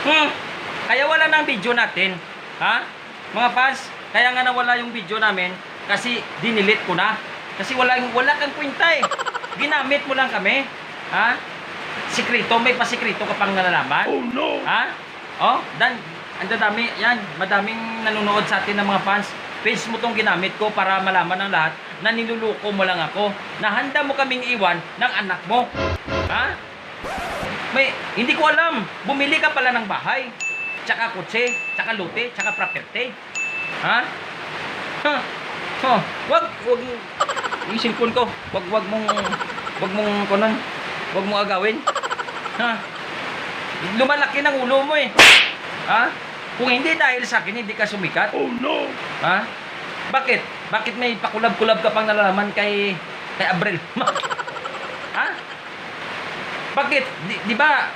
Hmm. Kaya wala nang video natin. Ha? Mga fans, kaya nga nawala yung video namin kasi dinilit ko na. Kasi wala kang kwenta eh. Ginamit mo lang kami. Ha? Sikrito, may pasikrito ka pang nalalaman. Oh no! Ha? Oh, ang dami, yan, madaming nanonood sa atin ng mga fans. Page mo tong ginamit ko para malaman ng lahat na niluluko mo lang ako. Na handa mo kaming iwan ng anak mo. Ha? Hindi ko alam. Bumili ka pala ng bahay. Tsaka kotse, tsaka lote, tsaka property. Ha? Ha? Oh, wag yung cellphone ko. Wag mong agawin. Ha? Lumalaki ng ulo mo eh. Ha? Kung hindi dahil sa akin, hindi ka sumikat. Oh no! Ha? Bakit? Bakit may pakulab-kulab ka pang nalalaman kay Abril? Ha? Bakit? Di ba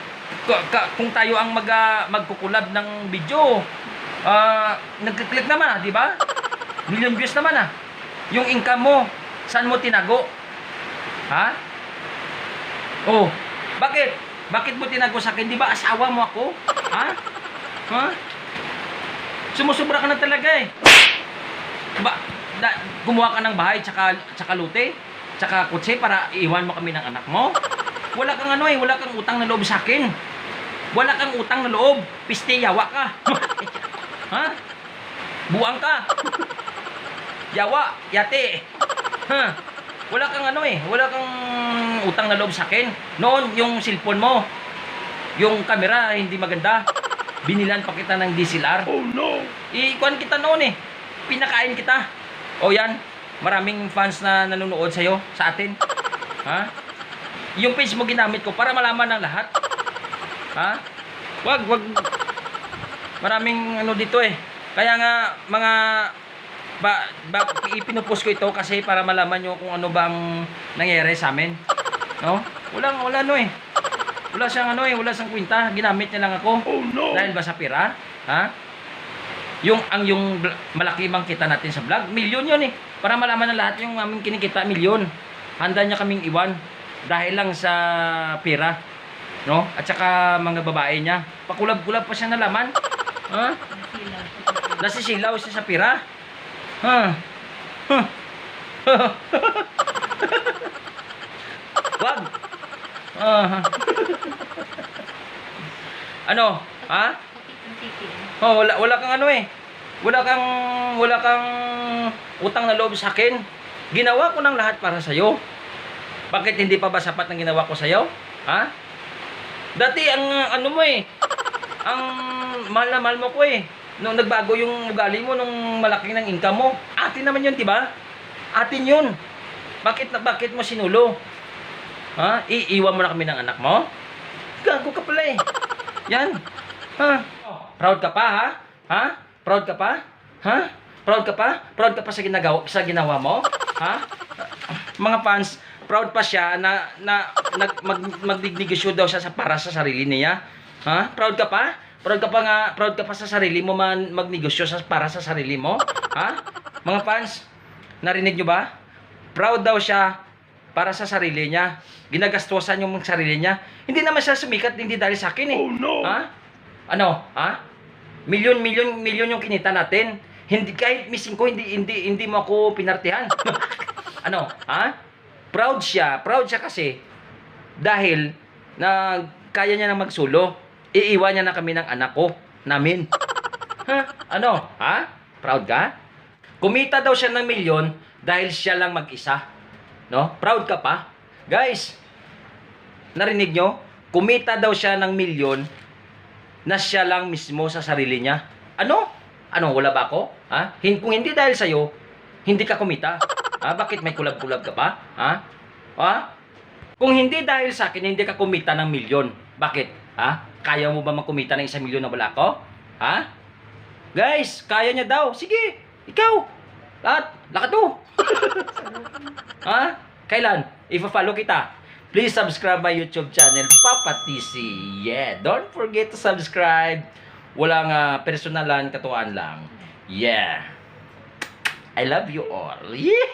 kung tayo ang magkukulab ng video, nagkiklik naman, di ba? Million views naman Yung income mo, saan mo tinago? Ha? Oh, bakit? Bakit mo tinago sa akin? Di ba asawa mo ako? Ha? Ha? Sumusubra ka na talaga eh. Gumawa ka ng bahay tsaka lote, tsaka kotse para iiwan mo kami ng anak mo. Wala kang wala kang utang na loob sa akin. Wala kang utang na loob. Piste, yawa ka. Ha? Buang ka. Yawa, yate. Ha? Wala kang wala kang utang na loob sa akin. Noon, yung cellphone mo, yung camera hindi maganda. Binilan pa kita ng DSLR. Oh no! Ikuan kita noon eh. Pinakain kita. O yan, maraming fans na nanonood sa'yo, sa atin. Ha? Yung page mo ginamit ko para malaman ng lahat. Ha? Wag. Maraming dito eh. Kaya nga, ipinupost ko ito kasi para malaman nyo kung ano bang nangyayari sa amin. No? Wala eh. Wala siyang wala siyang kwenta. Ginamit niya lang ako. Oh no! Dahil ba sa pera? Ha? Yung malaki bang kita natin sa vlog, milyon yun eh. Para malaman ng lahat yung aming kinikita, milyon. Handa niya kaming iwan dahil lang sa pera. No? At saka mga babae niya. Pakulab-kulab pa siya nalaman. Ha? Nasisilaw siya sa pera. Ha? Huh. Wag. Ano? Ha? Oh, wala kang Wala kang utang na loob sa akin. Ginawa ko ng lahat para sa iyo. Bakit hindi pa ba sapat ang ginawa ko sa iyo? Ha? Dati ang ang mahal na mahal mo ko eh. Nung nagbago yung ugali mo nung malaki ng income mo. Atin naman 'yun, 'di ba? Atin 'yun. Bakit mo sinulo? Ha? Iiwan mo na kami ng anak mo? Gago ka pala eh. Yan. Ha? Proud ka pa, ha? Ha? Proud ka pa? Ha? Proud ka pa? Proud ka pa sa ginawa mo? Ha? Mga fans, proud pa siya na magdignegosyo daw siya para sa sarili niya. Ha? Proud ka pa? Proud ka pa sa sarili mo magnegosyo para sa sarili mo? Ha? Mga fans, narinig nyo ba? Proud daw siya para sa sarili niya. Ginagastusan yung sarili niya. Hindi naman siya sumikat, hindi dahil sa akin eh. Oh no! Ha? Ano? Ha? Milyon yung kinita natin. Hindi kahit missing ko hindi mo ako pinartihan. Ano? Ha? Proud siya kasi dahil na kaya niya nang magsulo. Iiwan niya na kami ng anak ko namin. Ha? Ano? Ha? Proud ka? Kumita daw siya ng milyon dahil siya lang mag-isa. No? Proud ka pa? Guys, narinig nyo? Kumita daw siya ng milyon na siya lang mismo sa sarili niya. Ano? Wala ba ako? Ha? Kung hindi dahil sa'yo, hindi ka kumita. Ha? Bakit may kulab-kulab ka pa? Ha? Ha? Kung hindi dahil sa akin, hindi ka kumita ng milyon. Bakit? Ha? Kaya mo ba magkumita ng 1 milyon na wala ko? Ha? Guys, kaya niya daw. Sige, ikaw. Lakad mo. Ha? Kailan? Ipa-follow kita. Please subscribe my YouTube channel, Papa TC. Yeah, don't forget to subscribe. Walang personalan, katuwaan lang. Yeah. I love you all. Yeah.